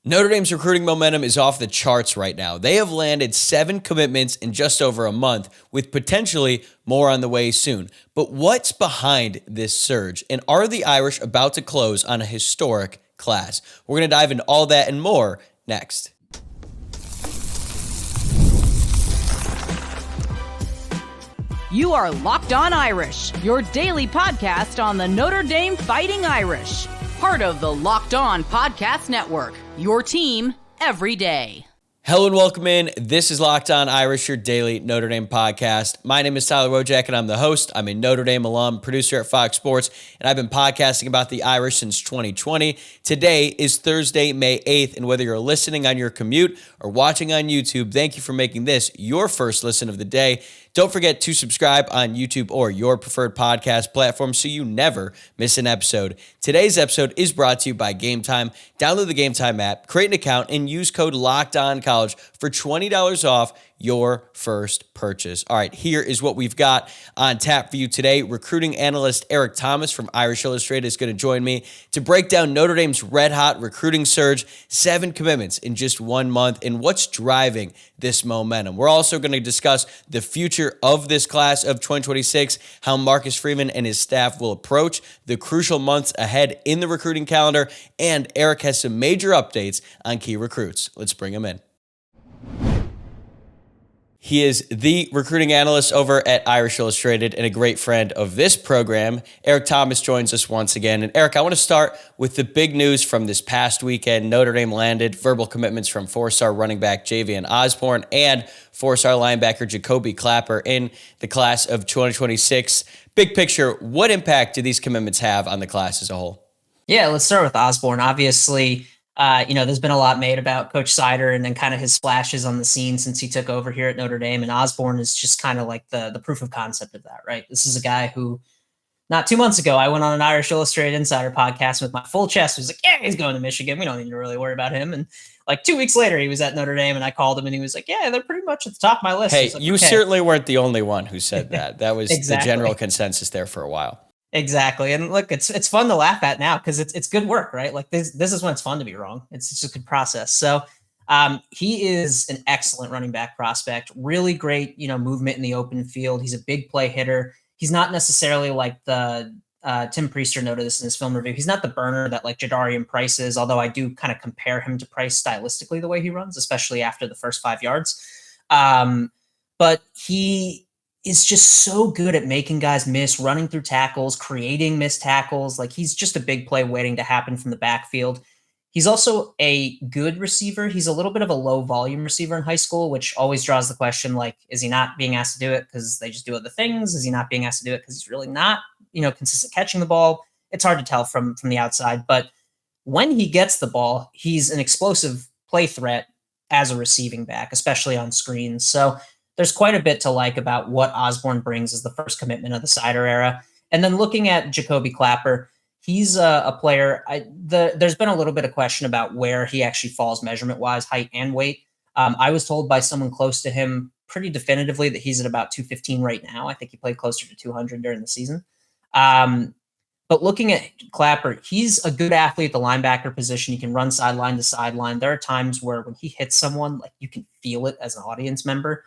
Notre Dame's recruiting momentum is off the charts right now. They have landed 7 commitments in just over a month, with potentially more on the way soon. But what's behind this surge? And are the Irish about to close on a historic class? We're going to dive into all that and more next. You are Locked On Irish, your daily podcast on the Notre Dame Fighting Irish. Part of the Locked On Podcast Network, your team every day. Hello and welcome in. This is Locked On Irish, your daily Notre Dame podcast. My name is Tyler Wojciak and I'm the host. I'm a Notre Dame alum, producer at Fox Sports, and I've been podcasting about the Irish since 2020. Today is Thursday, May 8th, and whether you're listening on your commute or watching on YouTube, thank you for making this your first listen of the day. Don't forget to subscribe on YouTube or your preferred podcast platform so you never miss an episode. Today's episode is brought to you by Game Time. Download the Game Time app, create an account, and use code LOCKEDONCollege for $20 off your first purchase. All right, here is what we've got on tap for you today. Recruiting analyst Eric Thomas from Irish Illustrated is going to join me to break down Notre Dame's red-hot recruiting surge, 7 commitments in just 1 month, and what's driving this momentum. We're also going to discuss the future of this class of 2026, how Marcus Freeman and his staff will approach the crucial months ahead in the recruiting calendar, and Eric has some major updates on key recruits. Let's bring him in. He is the recruiting analyst over at Irish Illustrated and a great friend of this program. Eric Thomas joins us once again. And Eric, I want to start with the big news from this past weekend. Notre Dame landed verbal commitments from 4-star running back Javian Osborne and 4-star linebacker Jakobe Clapper in the class of 2026. Big picture, what impact do these commitments have on the class as a whole? Yeah, let's start with Osborne. Obviously, there's been a lot made about Coach Sider and then kind of his splashes on the scene since he took over here at Notre Dame. And Osborne is just kind of like the proof of concept of that, right? This is a guy who not 2 months ago, I went on an Irish Illustrated Insider podcast with my full chest. Was like, yeah, he's going to Michigan. We don't need to really worry about him. And like 2 weeks later, he was at Notre Dame and I called him and he was like, yeah, they're pretty much at the top of my list. Hey, like, you certainly weren't the only one who said that. That was Exactly. The general consensus there for a while. Exactly. And look, it's fun to laugh at now because it's good work, right? Like this is when it's fun to be wrong. It's just a good process. So he is an excellent running back prospect, really great, movement in the open field. He's a big play hitter. He's not necessarily like the Tim Priester noted this in his film review. He's not the burner that like Jadarian Price is, although I do kind of compare him to Price stylistically the way he runs, especially after the first 5 yards. But he is just so good at making guys miss, running through tackles, creating missed tackles. Like he's just a big play waiting to happen from the backfield. He's also a good receiver. He's a little bit of a low volume receiver in high school, which always draws the question, like, is he not being asked to do it because they just do other things? Is he not being asked to do it because he's really not, consistent catching the ball? It's hard to tell from the outside, but when he gets the ball, he's an explosive play threat as a receiving back, especially on screens. So there's quite a bit to like about what Osborne brings as the first commitment of the Sider era. And then looking at Jakobe Clapper, he's a player. There's been a little bit of question about where he actually falls measurement-wise, height and weight. I was told by someone close to him pretty definitively that he's at about 215 right now. I think he played closer to 200 during the season. But looking at Clapper, he's a good athlete at the linebacker position. He can run sideline to sideline. There are times where when he hits someone, like you can feel it as an audience member.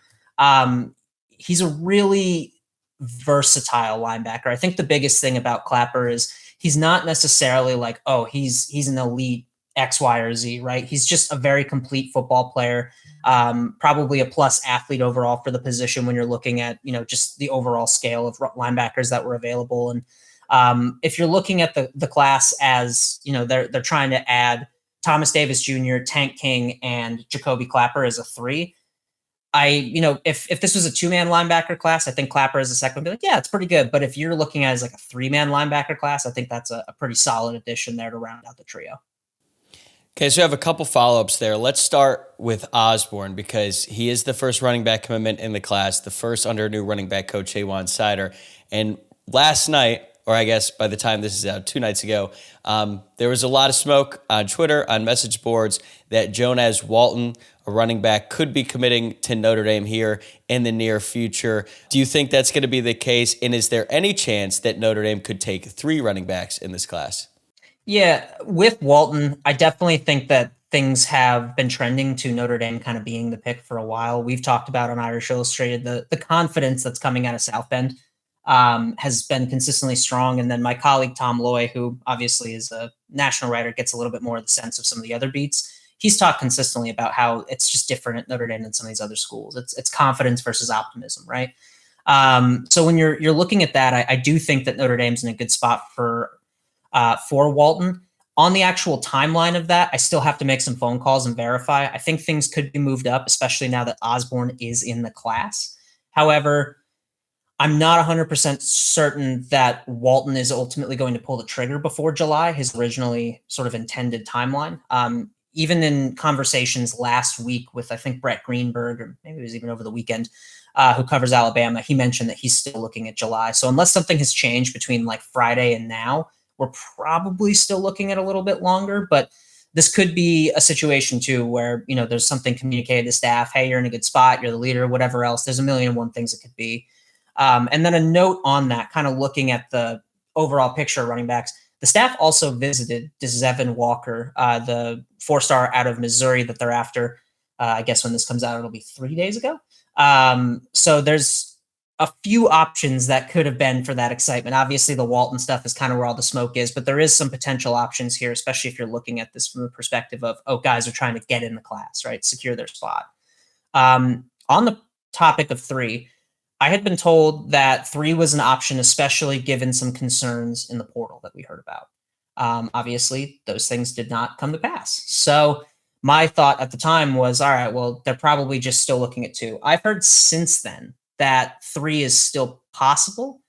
He's a really versatile linebacker. I think the biggest thing about Clapper is he's not necessarily like, oh, he's an elite X, Y, or Z, right? He's just a very complete football player, probably a plus athlete overall for the position when you're looking at, just the overall scale of linebackers that were available. And if you're looking at the class as, they're trying to add Thomas Davis Jr., Tank King, and Jakobe Clapper as a 3. If this was a 2-man linebacker class, I think Clapper as a second would be like, yeah, it's pretty good. But if you're looking at it as like a 3-man linebacker class, I think that's a pretty solid addition there to round out the trio. Okay, so I have a couple follow-ups there. Let's start with Osborne because he is the first running back commitment in the class, the first under new running back coach Jawan Sider. And last night, or I guess by the time this is out, 2 nights ago, there was a lot of smoke on Twitter, on message boards, that Jonas Walton, a running back, could be committing to Notre Dame here in the near future. Do you think that's going to be the case? And is there any chance that Notre Dame could take 3 running backs in this class? Yeah, with Walton, I definitely think that things have been trending to Notre Dame kind of being the pick for a while. We've talked about on Irish Illustrated the confidence that's coming out of South Bend has been consistently strong. And then my colleague Tom Loy, who obviously is a national writer, gets a little bit more of the sense of some of the other beats. He's talked consistently about how it's just different at Notre Dame than some of these other schools. It's confidence versus optimism, right? So when you're looking at that, I do think that Notre Dame's in a good spot for Walton. On the actual timeline of that, I still have to make some phone calls and verify. I think things could be moved up, especially now that Osborne is in the class. However, I'm not 100% certain that Walton is ultimately going to pull the trigger before July, his originally sort of intended timeline. Even in conversations last week with, I think, Brett Greenberg, or maybe it was even over the weekend, who covers Alabama, he mentioned that he's still looking at July. So unless something has changed between like Friday and now, we're probably still looking at a little bit longer. But this could be a situation too where, there's something communicated to staff, hey, you're in a good spot, you're the leader, whatever else. There's a million and one things it could be. And then a note on that, kind of looking at the overall picture of running backs, the staff also visited Zevin Walker, the 4-star out of Missouri that they're after. I guess when this comes out, it'll be 3 days ago. So there's a few options that could have been for that excitement. Obviously, the Walton stuff is kind of where all the smoke is, but there is some potential options here, especially if you're looking at this from the perspective of, guys are trying to get in the class, right? Secure their spot. On the topic of 3, I had been told that 3 was an option, especially given some concerns in the portal that we heard about. Obviously, those things did not come to pass. So my thought at the time was, all right, well, they're probably just still looking at 2. I've heard since then that 3 is still possible.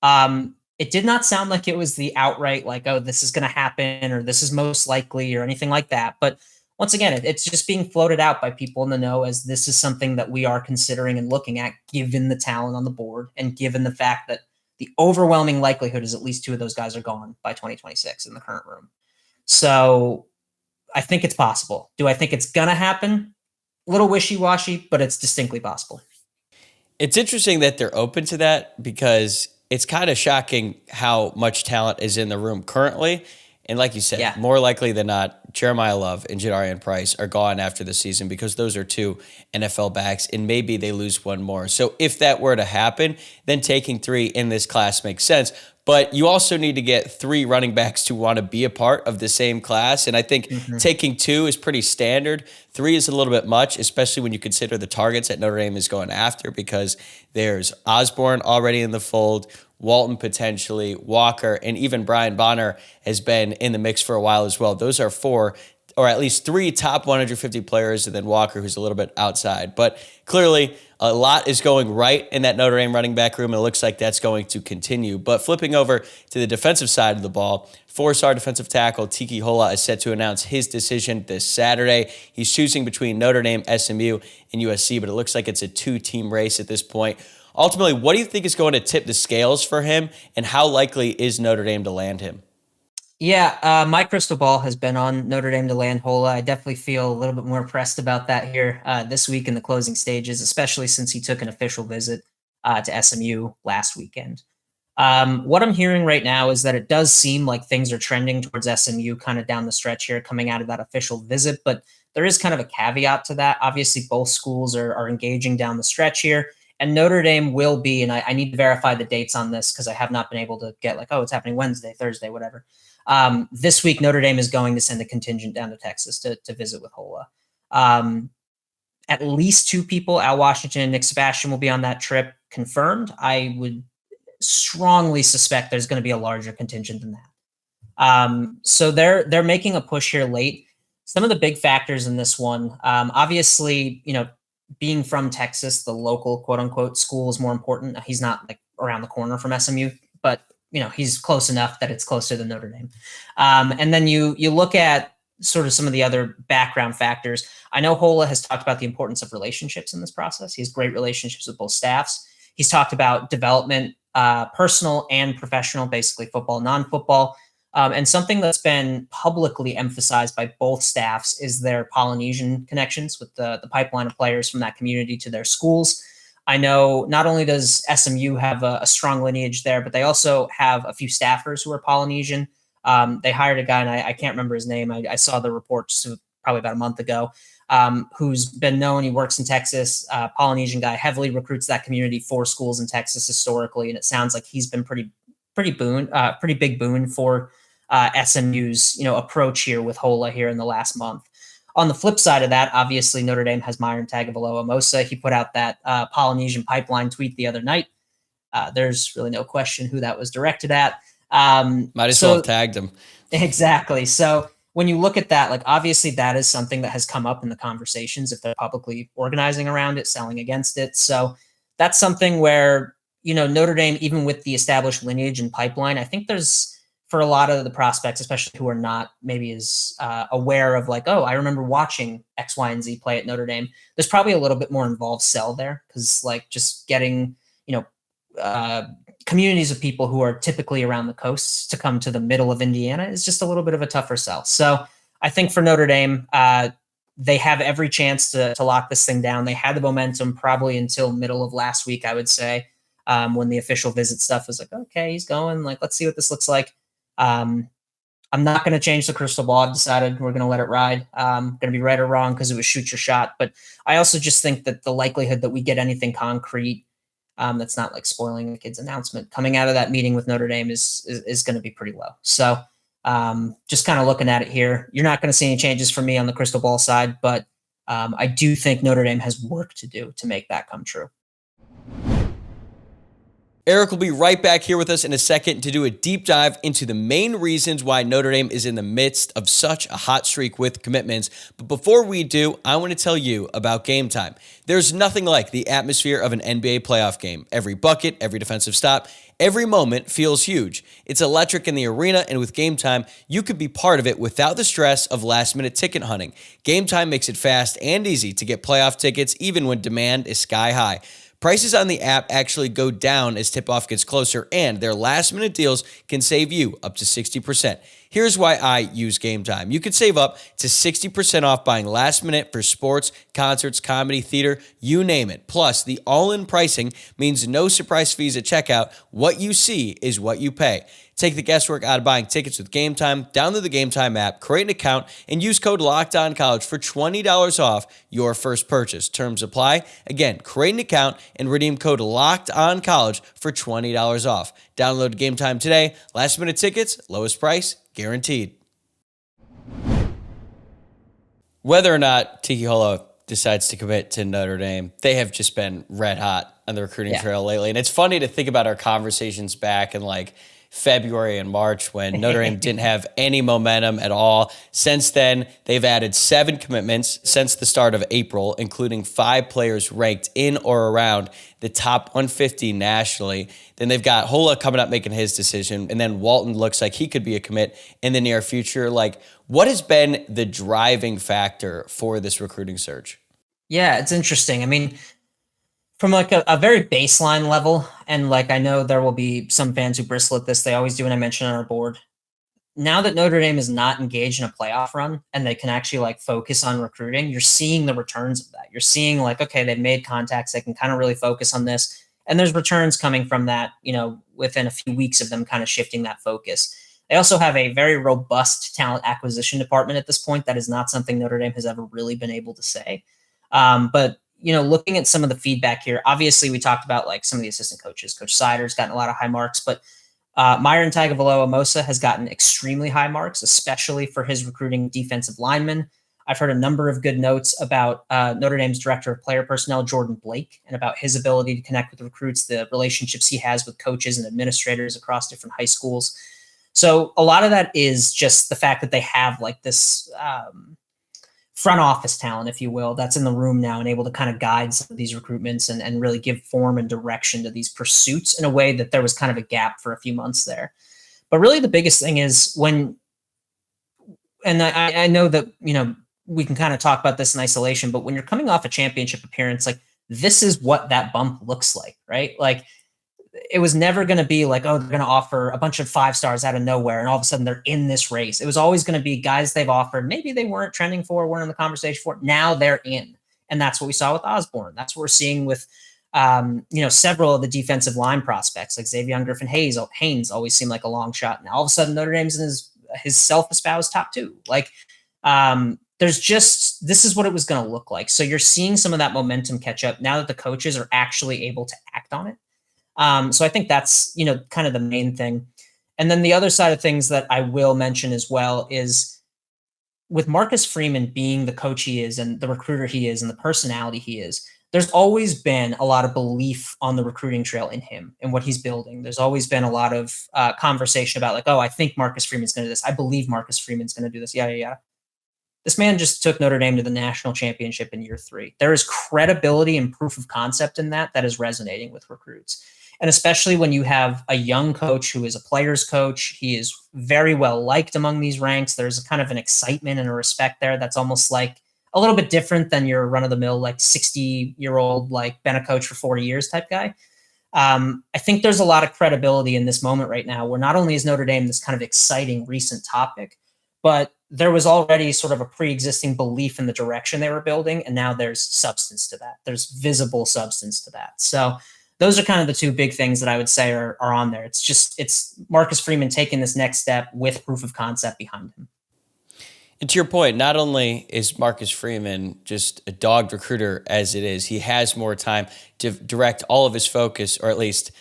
It did not sound like it was the outright like, oh, this is going to happen or this is most likely or anything like that. But once again, it's just being floated out by people in the know as this is something that we are considering and looking at, given the talent on the board and given the fact that the overwhelming likelihood is at least 2 of those guys are gone by 2026 in the current room. So I think it's possible. Do I think it's going to happen? A little wishy-washy, but it's distinctly possible. It's interesting that they're open to that because it's kind of shocking how much talent is in the room currently. And like you said, more likely than not, Jeremiah Love and Jadarian Price are gone after the season because those are 2 NFL backs, and maybe they lose one more. So if that were to happen, then taking 3 in this class makes sense. But you also need to get 3 running backs to want to be a part of the same class. And I think taking 2 is pretty standard. 3 is a little bit much, especially when you consider the targets that Notre Dame is going after, because there's Osborne already in the fold, Walton potentially, Walker, and even Brian Bonner has been in the mix for a while as well. Those are 4, or at least 3 top 150 players, and then Walker, who's a little bit outside. But clearly, a lot is going right in that Notre Dame running back room, and it looks like that's going to continue. But flipping over to the defensive side of the ball, 4-star defensive tackle Tiki Hola is set to announce his decision this Saturday. He's choosing between Notre Dame, SMU, and USC, but it looks like it's a 2-team race at this point. Ultimately, what do you think is going to tip the scales for him, and how likely is Notre Dame to land him? Yeah, my crystal ball has been on Notre Dame to land Hola. I definitely feel a little bit more pressed about that here this week in the closing stages, especially since he took an official visit to SMU last weekend. What I'm hearing right now is that it does seem like things are trending towards SMU kind of down the stretch here coming out of that official visit, but there is kind of a caveat to that. Obviously, both schools are engaging down the stretch here. And Notre Dame will be, and I need to verify the dates on this because I have not been able to get like, oh, it's happening Wednesday, Thursday, whatever. This week, Notre Dame is going to send a contingent down to Texas to visit with Hola. At least 2 people, Al Washington and Nick Sebastian, will be on that trip confirmed. I would strongly suspect there's going to be a larger contingent than that. So they're making a push here late. Some of the big factors in this one, obviously, being from Texas, the local quote unquote school is more important. He's not like around the corner from SMU, but he's close enough that it's closer than Notre Dame. And then you look at sort of some of the other background factors. I know Hola has talked about the importance of relationships in this process. He has great relationships with both staffs. He's talked about development, personal and professional, basically football, non-football. And something that's been publicly emphasized by both staffs is their Polynesian connections with the pipeline of players from that community to their schools. I know not only does SMU have a strong lineage there, but they also have a few staffers who are Polynesian. They hired a guy, and I can't remember his name. I saw the reports probably about a month ago, who's been known. He works in Texas, Polynesian guy, heavily recruits that community for schools in Texas historically. And it sounds like he's been pretty big boon for SMU's, approach here with Hola here in the last month. On the flip side of that, obviously Notre Dame has Myron Tagovailoa-Amosa. He put out that Polynesian pipeline tweet the other night. There's really no question who that was directed at. Might as well have tagged him. Exactly. So when you look at that, like obviously that is something that has come up in the conversations if they're publicly organizing around it, selling against it. So that's something where, Notre Dame, even with the established lineage and pipeline, I think there's, for a lot of the prospects, especially who are not maybe as aware of like, oh, I remember watching X, Y, and Z play at Notre Dame. There's probably a little bit more involved sell there because like just getting, communities of people who are typically around the coasts to come to the middle of Indiana is just a little bit of a tougher sell. So I think for Notre Dame, they have every chance to lock this thing down. They had the momentum probably until middle of last week, I would say, when the official visit stuff was like, okay, he's going. Like, let's see what this looks like. I'm not going to change the crystal ball. I've decided we're going to let it ride. Going to be right or wrong because it was shoot your shot. But I also just think that the likelihood that we get anything concrete that's not like spoiling the kid's announcement coming out of that meeting with Notre Dame is going to be pretty low. So just kind of looking at it here, you're not going to see any changes for me on the crystal ball side, but I do think Notre Dame has work to do to make that come true. Eric will be right back here with us in a second to do a deep dive into the main reasons why Notre Dame is in the midst of such a hot streak with commitments. But before we do, I want to tell you about Game Time. There's nothing like the atmosphere of an NBA playoff game. Every bucket, every defensive stop, every moment feels huge. It's electric in the arena, and with Game Time, you could be part of it without the stress of last-minute ticket hunting. Game Time makes it fast and easy to get playoff tickets even when demand is sky high. Prices on the app actually go down as tip-off gets closer, and their last-minute deals can save you up to 60%. Here's why I use Game Time. You could save up to 60% off buying last minute for sports, concerts, comedy, theater, you name it. Plus, the all-in pricing means no surprise fees at checkout. What you see is what you pay. Take the guesswork out of buying tickets with Game Time. Download the Game Time app, create an account, and use code LOCKEDONCollege for $20 off your first purchase. Terms apply. Again, create an account and redeem code LOCKEDONCollege for $20 off. Download Game Time today. Last minute tickets, lowest price, guaranteed. Whether or not Tiki Hola decides to commit to Notre Dame, they have just been red hot on the recruiting trail lately. And it's funny to think about our conversations back in like February and March when Notre Dame didn't have any momentum at all. Since then, they've added 7 commitments since the start of April, including 5 players ranked in or around the top 150 nationally. Then they've got Hola coming up making his decision, and then Walton looks like he could be a commit in the near future. Like, what has been the driving factor for this recruiting surge? Yeah, it's interesting. I mean, from like a very baseline level, and like I know there will be some fans who bristle at this. They always do when I mention on our board. Now that Notre Dame is not engaged in a playoff run and they can actually like focus on recruiting, you're seeing the returns of that. You're seeing like, okay, they've made contacts. They can kind of really focus on this. And there's returns coming from that, within a few weeks of them kind of shifting that focus. They also have a very robust talent acquisition department at this point. That is not something Notre Dame has ever really been able to say. But looking at some of the feedback here, obviously we talked about like some of the assistant coaches. Coach Sider's gotten a lot of high marks, but Myron Tagovailoa-Amosa has gotten extremely high marks, especially for his recruiting defensive linemen. I've heard a number of good notes about Notre Dame's director of player personnel, Jordan Blake, and about his ability to connect with recruits, the relationships he has with coaches and administrators across different high schools. So a lot of that is just the fact that they have like this front office talent, if you will, that's in the room now and able to kind of guide some of these recruitments and really give form and direction to these pursuits in a way that there was kind of a gap for a few months there. But really the biggest thing is I know that, we can kind of talk about this in isolation, but when you're coming off a championship appearance, like this is what that bump looks like, right? Like it was never going to be like, oh, they're going to offer a bunch of 5 stars out of nowhere and all of a sudden they're in this race. It was always going to be guys they've offered. Maybe they weren't trending for, weren't in the conversation for. Now they're in. And that's what we saw with Osborne. That's what we're seeing with, several of the defensive line prospects like Xavier Griffin-Haynes always seemed like a long shot. Now all of a sudden Notre Dame's in his self-espoused top 2. Like this is what it was going to look like. So you're seeing some of that momentum catch up now that the coaches are actually able to act on it. So I think that's, kind of the main thing. And then the other side of things that I will mention as well is with Marcus Freeman being the coach he is and the recruiter he is and the personality he is, there's always been a lot of belief on the recruiting trail in him and what he's building. There's always been a lot of conversation about like, oh, I think Marcus Freeman's going to do this. I believe Marcus Freeman's going to do this. Yeah. This man just took Notre Dame to the national championship in year 3. There is credibility and proof of concept in that is resonating with recruits. And especially when you have a young coach who is a player's coach, he is very well liked among these ranks. There's a kind of an excitement and a respect there that's almost like a little bit different than your run-of-the-mill, like 60-year-old, like been a coach for 40 years type guy. I think there's a lot of credibility in this moment right now where not only is Notre Dame this kind of exciting recent topic, but there was already sort of a pre-existing belief in the direction they were building, and now there's substance to that. There's visible substance to that. So those are kind of the two big things that I would say are on there. It's Marcus Freeman taking this next step with proof of concept behind him. And to your point, not only is Marcus Freeman just a dogged recruiter as it is, he has more time to direct all of his focus, or at least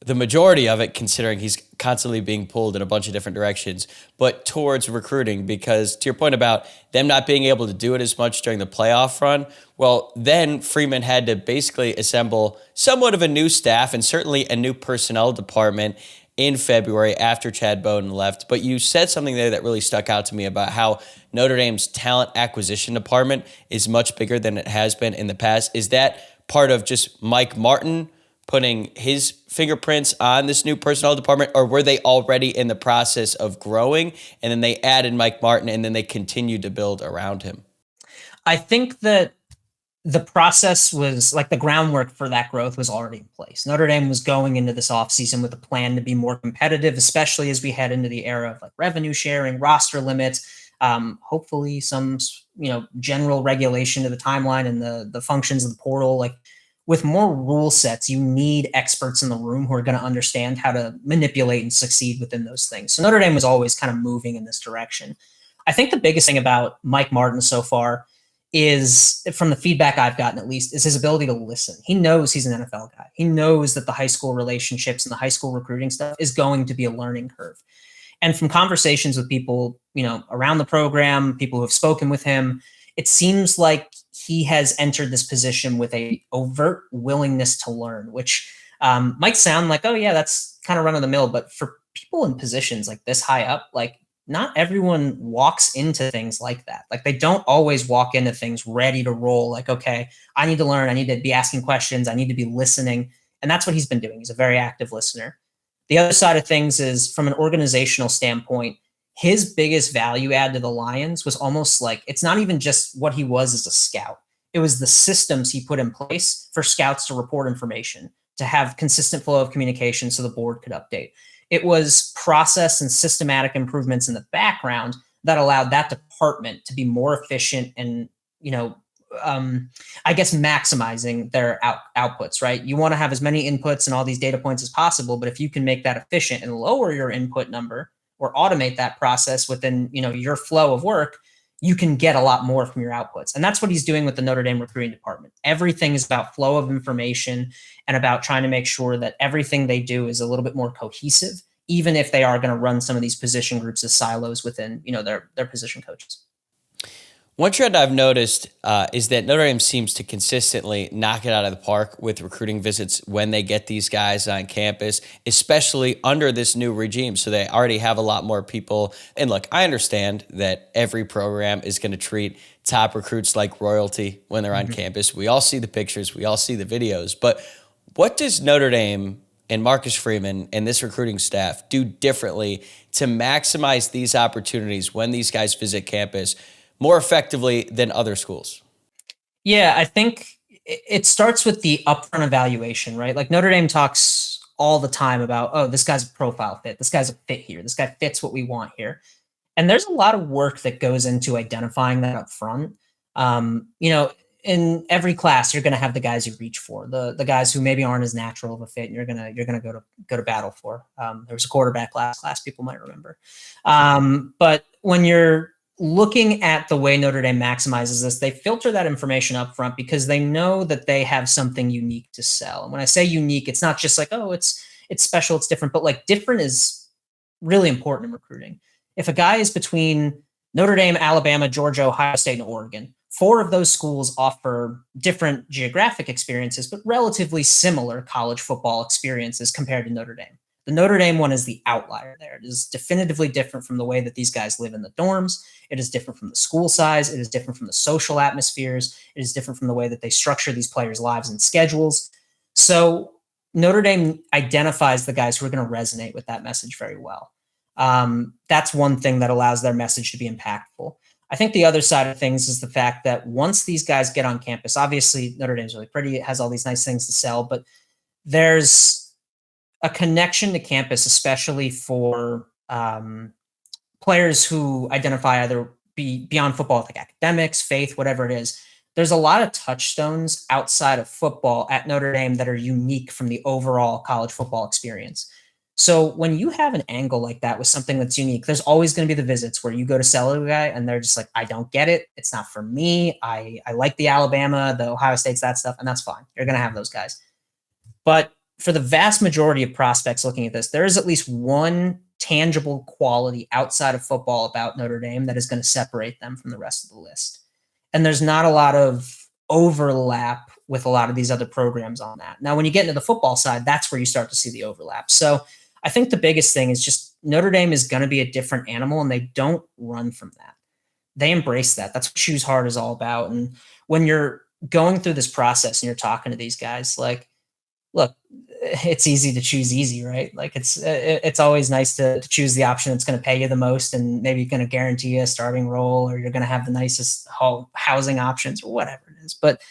the majority of it, considering he's constantly being pulled in a bunch of different directions, but towards recruiting. Because to your point about them not being able to do it as much during the playoff run, well, then Freeman had to basically assemble somewhat of a new staff and certainly a new personnel department in February after Chad Bowden left. But you said something there that really stuck out to me about how Notre Dame's talent acquisition department is much bigger than it has been in the past. Is that part of just Mike Martin putting his fingerprints on this new personnel department, or were they already in the process of growing and then they added Mike Martin and then they continued to build around him? I think that the process was like the groundwork for that growth was already in place. Notre Dame was going into this offseason with a plan to be more competitive, especially as we head into the era of like revenue sharing, roster limits, hopefully some, general regulation to the timeline and the functions of the portal. Like with more rule sets, you need experts in the room who are going to understand how to manipulate and succeed within those things. So Notre Dame was always kind of moving in this direction. I think the biggest thing about Mike Martin so far is, from the feedback I've gotten at least, is his ability to listen. He knows he's an NFL guy. He knows that the high school relationships and the high school recruiting stuff is going to be a learning curve. And from conversations with people, around the program, people who have spoken with him, it seems like he has entered this position with a overt willingness to learn, which might sound like, oh yeah, that's kind of run of the mill. But for people in positions like this high up, like not everyone walks into things like that. Like they don't always walk into things ready to roll. Like, okay, I need to learn. I need to be asking questions. I need to be listening. And that's what he's been doing. He's a very active listener. The other side of things is, from an organizational standpoint, his biggest value add to the Lions was almost like, it's not even just what he was as a scout. It was the systems he put in place for scouts to report information, to have consistent flow of communication so the board could update. It was process and systematic improvements in the background that allowed that department to be more efficient and, I guess maximizing their outputs, right? You want to have as many inputs and all these data points as possible, but if you can make that efficient and lower your input number or automate that process within, your flow of work, you can get a lot more from your outputs. And that's what he's doing with the Notre Dame recruiting department. Everything is about flow of information and about trying to make sure that everything they do is a little bit more cohesive, even if they are going to run some of these position groups as silos within, their position coaches. One trend I've noticed is that Notre Dame seems to consistently knock it out of the park with recruiting visits when they get these guys on campus, especially under this new regime. So they already have a lot more people. And look, I understand that every program is going to treat top recruits like royalty when they're on campus. We all see the pictures. We all see the videos. But what does Notre Dame and Marcus Freeman and this recruiting staff do differently to maximize these opportunities when these guys visit campus more effectively than other schools? Yeah, I think it starts with the upfront evaluation, right? Like Notre Dame talks all the time about, oh, this guy's a profile fit. This guy's a fit here. This guy fits what we want here. And there's a lot of work that goes into identifying that up front. In every class, you're going to have the guys you reach for, the guys who maybe aren't as natural of a fit, and you're going to go to battle for. There was a quarterback class people might remember. But when you're looking at the way Notre Dame maximizes this, they filter that information up front because they know that they have something unique to sell. And when I say unique, it's not just like, oh, it's special, it's different, but like different is really important in recruiting. If a guy is between Notre Dame, Alabama, Georgia, Ohio State, and Oregon, 4 of those schools offer different geographic experiences, but relatively similar college football experiences compared to Notre Dame. The Notre Dame one is the outlier there. It is definitively different from the way that these guys live in the dorms. It is different from the school size. It is different from the social atmospheres. It is different from the way that they structure these players' lives and schedules. So Notre Dame identifies the guys who are going to resonate with that message very well. That's one thing that allows their message to be impactful. I think the other side of things is the fact that once these guys get on campus, obviously Notre Dame's really pretty. It has all these nice things to sell, but there's a connection to campus, especially for players who identify either beyond football, like academics, faith, whatever it is. There's a lot of touchstones outside of football at Notre Dame that are unique from the overall college football experience. So when you have an angle like that with something that's unique, there's always going to be the visits where you go to sell to a guy and they're just like, I don't get it. It's not for me. I like the Alabama, the Ohio States, that stuff, and that's fine. You're going to have those guys. But for the vast majority of prospects looking at this, there is at least one tangible quality outside of football about Notre Dame that is going to separate them from the rest of the list. And there's not a lot of overlap with a lot of these other programs on that. Now, when you get into the football side, that's where you start to see the overlap. So I think the biggest thing is just Notre Dame is going to be a different animal, and they don't run from that. They embrace that. That's what Choose Hard is all about. And when you're going through this process and you're talking to these guys, like, look, it's easy to choose easy, right? Like it's always nice to choose the option that's going to pay you the most and maybe going to guarantee you a starting role, or you're going to have the nicest housing options or whatever it is. But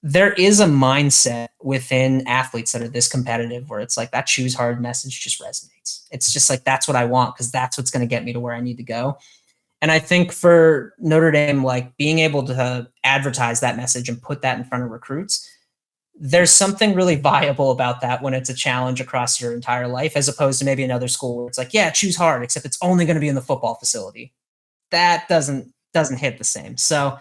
there is a mindset within athletes that are this competitive where it's like that Choose Hard message just resonates. It's just like, that's what I want because that's what's going to get me to where I need to go. And I think for Notre Dame, like being able to advertise that message and put that in front of recruits, there's something really viable about that when it's a challenge across your entire life, as opposed to maybe another school where it's like, yeah, choose hard, except it's only going to be in the football facility. That doesn't hit the same. So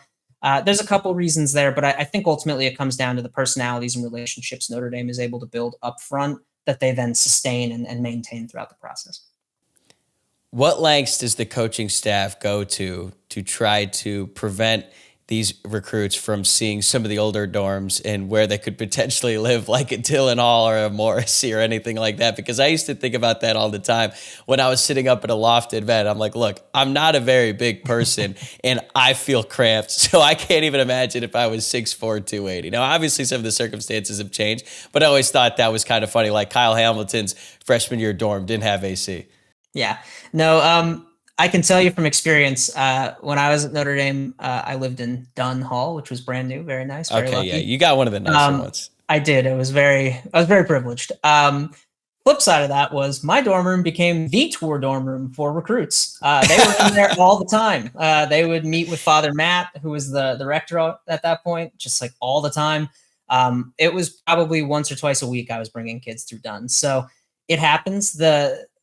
there's a couple reasons there, but I think ultimately it comes down to the personalities and relationships Notre Dame is able to build up front that they then sustain and maintain throughout the process. What lengths does the coaching staff go to try to prevent these recruits from seeing some of the older dorms and where they could potentially live, like a Dillon Hall or a Morrissey or anything like that? Because I used to think about that all the time when I was sitting up in a lofted bed. I'm like, look, I'm not a very big person and I feel cramped. So I can't even imagine if I was 6'4", 280. Now, obviously some of the circumstances have changed, but I always thought that was kind of funny. Like Kyle Hamilton's freshman year dorm didn't have AC. Yeah, no, I can tell you from experience, when I was at Notre Dame, I lived in Dunn Hall, which was brand new, very nice, very lucky. Yeah, you got one of the nicer ones. I did. I was very privileged. Flip side of that was my dorm room became the tour dorm room for recruits. They were in there all the time. They would meet with Father Matt, who was the rector at that point, just like all the time. It was probably once or twice a week I was bringing kids through Dunn. So it happens.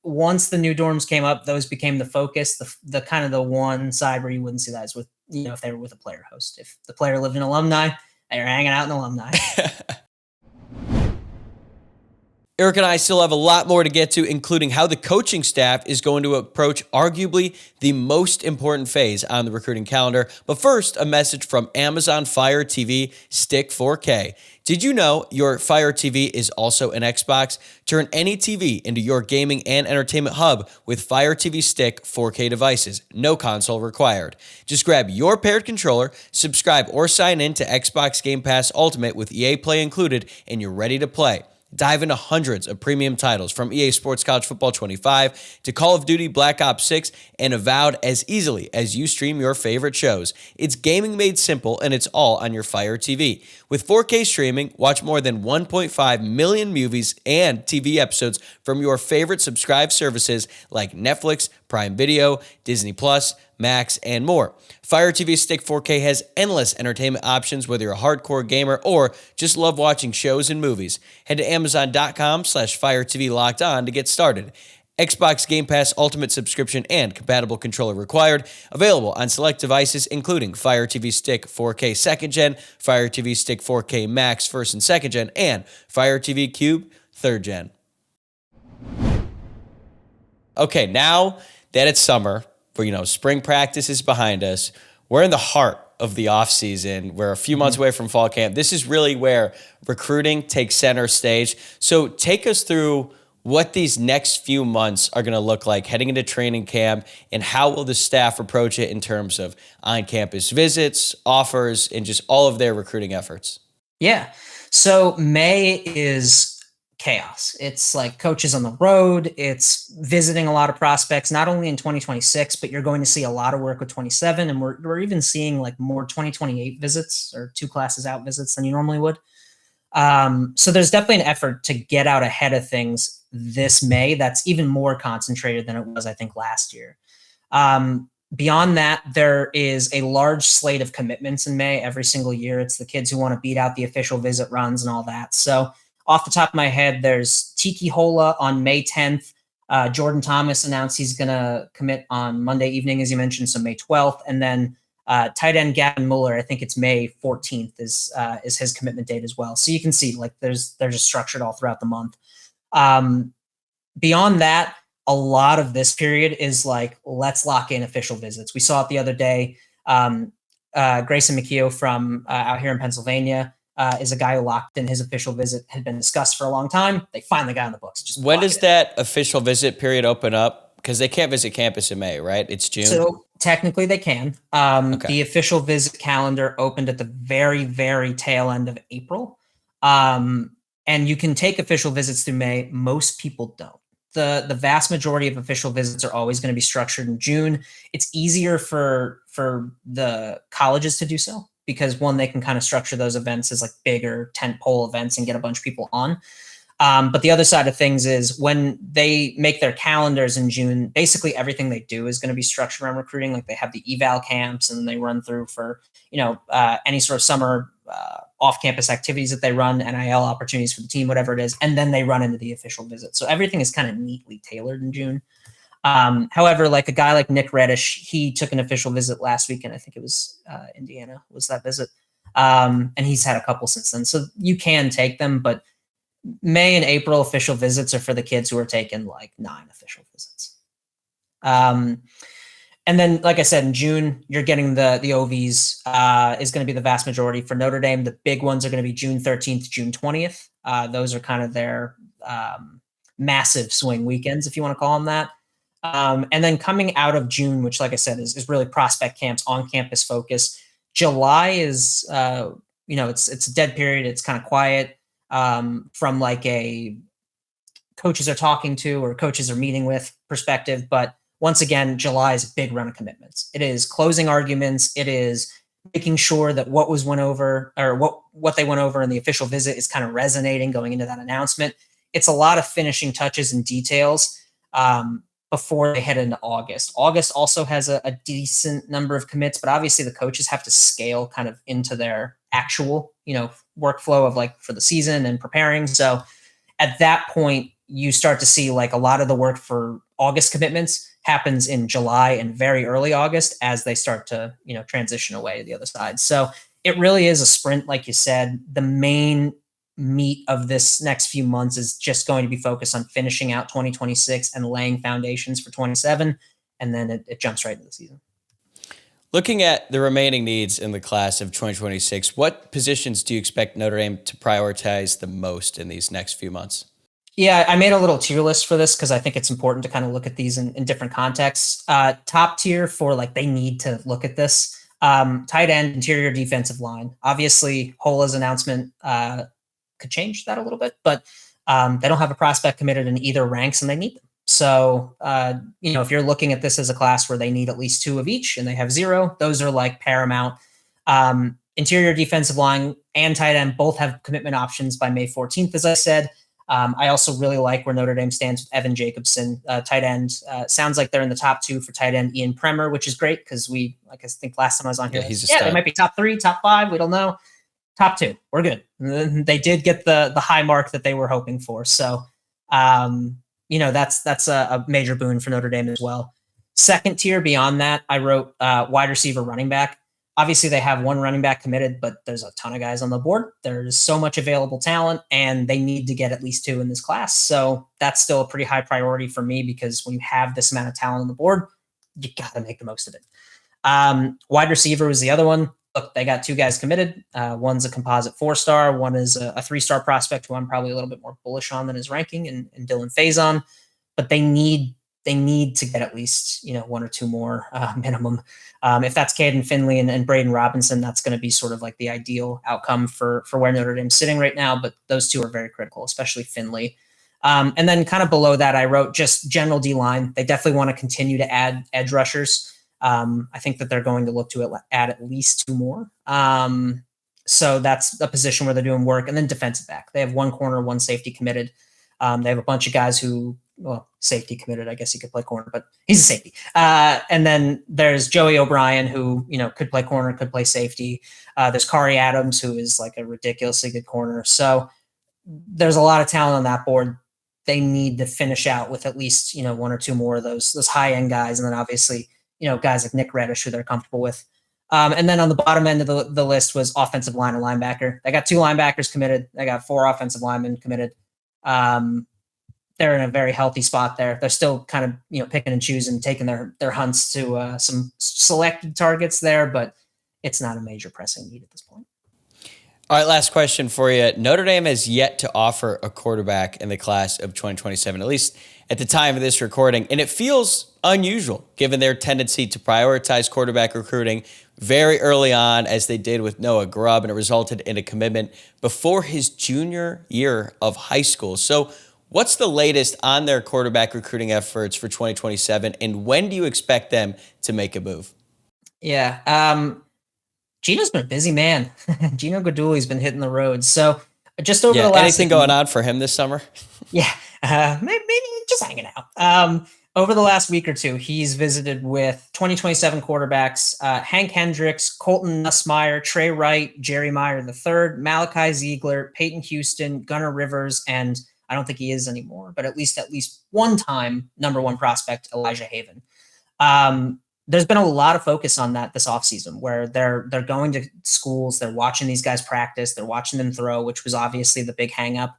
Once the new dorms came up, those became the focus, the kind of the one side where you wouldn't see that is with, if they were with a player host. If the player lived in alumni, they were hanging out in alumni. Eric and I still have a lot more to get to, including how the coaching staff is going to approach arguably the most important phase on the recruiting calendar. But first, a message from Amazon Fire TV Stick 4K. Did you know your Fire TV is also an Xbox? Turn any TV into your gaming and entertainment hub with Fire TV Stick 4K devices. No console required. Just grab your paired controller, subscribe or sign in to Xbox Game Pass Ultimate with EA Play included, and you're ready to play. Dive into hundreds of premium titles from EA Sports College Football 25 to Call of Duty Black Ops 6 and Avowed as easily as you stream your favorite shows. It's gaming made simple, and it's all on your Fire TV. With 4K streaming, watch more than 1.5 million movies and TV episodes from your favorite subscribed services like Netflix, Prime Video, Disney+, Max, and more. Fire TV Stick 4K has endless entertainment options, whether you're a hardcore gamer or just love watching shows and movies. Head to Amazon.com/Fire TV Locked On to get started. Xbox Game Pass Ultimate subscription and compatible controller required. Available on select devices, including Fire TV Stick 4K 2nd Gen, Fire TV Stick 4K Max 1st and 2nd Gen, and Fire TV Cube 3rd Gen. Okay, now that it's summer, where spring practice is behind us, we're in the heart of the off season. We're a few months away from fall camp. This is really where recruiting takes center stage. So take us through what these next few months are going to look like heading into training camp, and how will the staff approach it in terms of on-campus visits, offers, and just all of their recruiting efforts? Yeah. So May is chaos. It's like coaches on the road. It's visiting a lot of prospects, not only in 2026, but you're going to see a lot of work with 27. And we're even seeing like more 2028 visits or 2 classes out visits than you normally would. So there's definitely an effort to get out ahead of things this May. That's even more concentrated than it was, I think, last year. Beyond that, there is a large slate of commitments in May every single year. It's the kids who want to beat out the official visit runs and all that. So off the top of my head, there's Tiki Hola on May 10th. Jordan Thomas announced he's going to commit on Monday evening, as you mentioned, so May 12th. And then tight end Gavin Mueller, I think it's May 14th is his commitment date as well. So you can see like they're just structured all throughout the month. Beyond that, a lot of this period is like, let's lock in official visits. We saw it the other day. Grayson McKeo from out here in Pennsylvania is a guy who locked in his official visit, had been discussed for a long time. They finally got on the books. Just when does that official visit period open up? Because they can't visit campus in May, right? It's June. So technically they can. Okay. The official visit calendar opened at the very, very tail end of April. And you can take official visits through May. Most people don't. The vast majority of official visits are always going to be structured in June. It's easier for the colleges to do so because, one, they can kind of structure those events as like bigger tentpole events and get a bunch of people on. But the other side of things is when they make their calendars in June, basically everything they do is going to be structured around recruiting. Like they have the eval camps and then they run through for, any sort of summer off-campus activities that they run, NIL opportunities for the team, whatever it is. And then they run into the official visit. So everything is kind of neatly tailored in June. However, like a guy like Nick Reddish, he took an official visit last week, and I think it was Indiana was that visit. And he's had a couple since then. So you can take them, but May and April official visits are for the kids who are taking like 9 official visits. And then, like I said, in June, you're getting the OVs is going to be the vast majority for Notre Dame. The big ones are going to be June 13th, June 20th. Those are kind of their massive swing weekends, if you want to call them that. And then coming out of June, which, like I said, is really prospect camps, on-campus focus. July is, it's a dead period. It's kind of quiet from like a coaches are talking to or coaches are meeting with perspective. But once again, July is a big run of commitments. It is closing arguments. It is making sure that what went over in the official visit is kind of resonating going into that announcement. It's a lot of finishing touches and details before they head into August. August also has a decent number of commits, but obviously the coaches have to scale kind of into their actual, workflow of like for the season and preparing. So at that point, you start to see like a lot of the work for August commitments happens in July and very early August as they start to, transition away to the other side. So it really is a sprint. Like you said, the main meat of this next few months is just going to be focused on finishing out 2026 and laying foundations for 27. And then it jumps right into the season. Looking at the remaining needs in the class of 2026, what positions do you expect Notre Dame to prioritize the most in these next few months? Yeah, I made a little tier list for this because I think it's important to kind of look at these in different contexts. Top tier for like they need to look at this. Tight end, interior defensive line. Obviously, Hola's announcement could change that a little bit, but they don't have a prospect committed in either ranks and they need them. So, if you're looking at this as a class where they need at least 2 of each and they have 0, those are like paramount. Interior defensive line and tight end both have commitment options by May 14th, as I said. I also really like where Notre Dame stands with Evan Jacobson, tight end. Sounds like they're in the top 2 for tight end Ian Premer, which is great because I think last time I was on here, they might be top 3, top 5. We don't know. Top 2, we're good. They did get the high mark that they were hoping for. So that's a major boon for Notre Dame as well. Second tier beyond that, I wrote wide receiver, running back. Obviously, they have one running back committed, but there's a ton of guys on the board. There's so much available talent, and they need to get at least two in this class. So that's still a pretty high priority for me, because when you have this amount of talent on the board, you got to make the most of it. Wide receiver was the other one. Look, they got two guys committed. One's a composite 4-star. One is a 3-star prospect who I'm probably a little bit more bullish on than his ranking, and Dylan Faison. But they need to get at least, one or two more minimum. If that's Caden Finley and Braden Robinson, that's going to be sort of like the ideal outcome for where Notre Dame's sitting right now. But those two are very critical, especially Finley. And then kind of below that, I wrote just general D-line. They definitely want to continue to add edge rushers. I think that they're going to look to add at least two more. So that's a position where they're doing work. And then defensive back. They have one corner, one safety committed. They have a bunch of guys who, safety committed, I guess he could play corner, but he's a safety. And then there's Joey O'Brien, who, could play corner, could play safety. There's Kari Adams, who is like a ridiculously good corner. So there's a lot of talent on that board. They need to finish out with at least, one or two more of those high-end guys. And then obviously, guys like Nick Reddish, who they're comfortable with. And then on the bottom end of the list was offensive line and linebacker. They got two linebackers committed. They got 4 offensive linemen committed. They're in a very healthy spot there. They're still kind of, picking and choosing, taking their hunts to some selected targets there, but it's not a major pressing need at this point. All right, last question for you. Notre Dame has yet to offer a quarterback in the class of 2027, at least at the time of this recording. And it feels unusual given their tendency to prioritize quarterback recruiting very early on, as they did with Noah Grubb, and it resulted in a commitment before his junior year of high school. So what's the latest on their quarterback recruiting efforts for 2027, and when do you expect them to make a move? Yeah, Gino's been a busy man. Gino Guidugli's been hitting the road. So just over the last... Anything going on for him this summer? Yeah, maybe just hanging out. Over the last week or two, he's visited with 2027 quarterbacks, Hank Hendricks, Colton Nussmeier, Trey Wright, Jerry Meyer III, Malachi Ziegler, Peyton Houston, Gunnar Rivers, and I don't think he is anymore, but at least one time number one prospect, Elijah Haven. There's been a lot of focus on that this offseason, where they're going to schools, they're watching these guys practice, they're watching them throw, which was obviously the big hang up.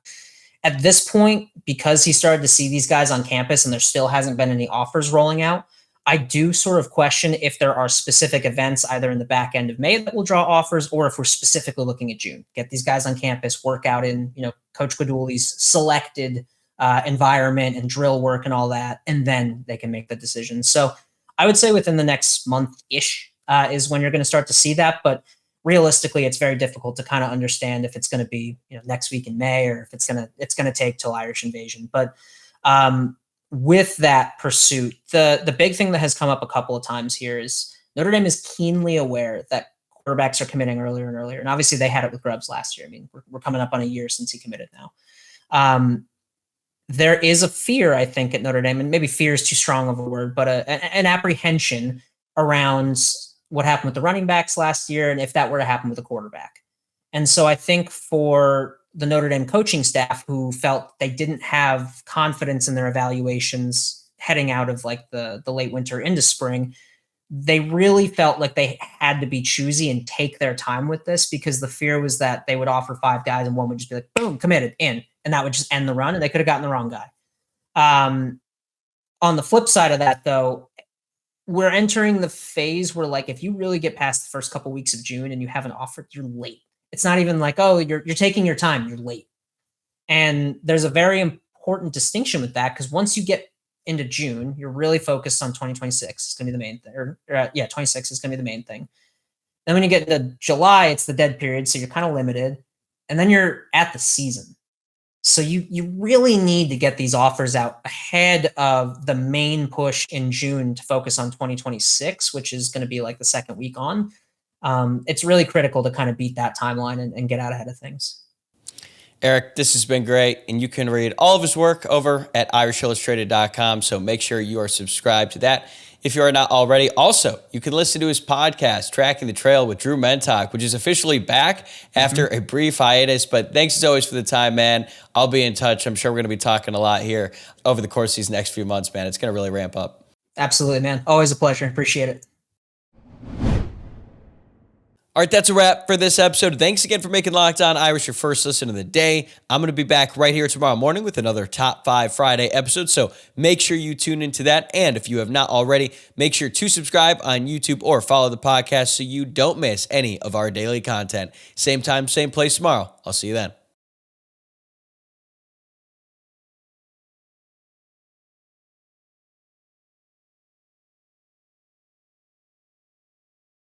At this point, because he started to see these guys on campus and there still hasn't been any offers rolling out, I do sort of question if there are specific events either in the back end of May that will draw offers, or if we're specifically looking at June. Get these guys on campus, work out in, Coach Guidugli's selected environment and drill work and all that, and then they can make the decision. So I would say within the next month-ish is when you're going to start to see that. But realistically, it's very difficult to kind of understand if it's going to be next week in May, or if it's going to take till Irish invasion. But with that pursuit, the big thing that has come up a couple of times here is Notre Dame is keenly aware that quarterbacks are committing earlier and earlier. And obviously they had it with Grubbs last year. I mean, we're coming up on a year since he committed now. There is a fear, I think, at Notre Dame, and maybe fear is too strong of a word, but an apprehension around what happened with the running backs last year, and if that were to happen with a quarterback. And so I think for the Notre Dame coaching staff, who felt they didn't have confidence in their evaluations heading out of like the late winter into spring, they really felt like they had to be choosy and take their time with this, because the fear was that they would offer 5 guys and one would just be like, boom, committed, in. And that would just end the run, and they could have gotten the wrong guy. On the flip side of that, though, we're entering the phase where, like, if you really get past the first couple weeks of June and you haven't offered, you're late. It's not even like, oh, you're taking your time, you're late. And there's a very important distinction with that, because once you get into June, you're really focused on 2026. It's going to be the main thing. 26 is going to be the main thing. Then when you get into July, it's the dead period, so you're kind of limited. And then you're at the season. So you really need to get these offers out ahead of the main push in June to focus on 2026, which is going to be like the second week on. It's really critical to kind of beat that timeline and get out ahead of things. Eric, this has been great, and you can read all of his work over at irishillustrated.com, so make sure you are subscribed to that if you are not already. Also, you can listen to his podcast, Tracking the Trail with Drew Mentok, which is officially back after a brief hiatus. But thanks as always for the time, man. I'll be in touch. I'm sure we're going to be talking a lot here over the course of these next few months, man. It's going to really ramp up. Absolutely, man. Always a pleasure. Appreciate it. All right, that's a wrap for this episode. Thanks again for making Locked On Irish your first listen of the day. I'm going to be back right here tomorrow morning with another Top 5 Friday episode, so make sure you tune into that. And if you have not already, make sure to subscribe on YouTube or follow the podcast so you don't miss any of our daily content. Same time, same place tomorrow. I'll see you then.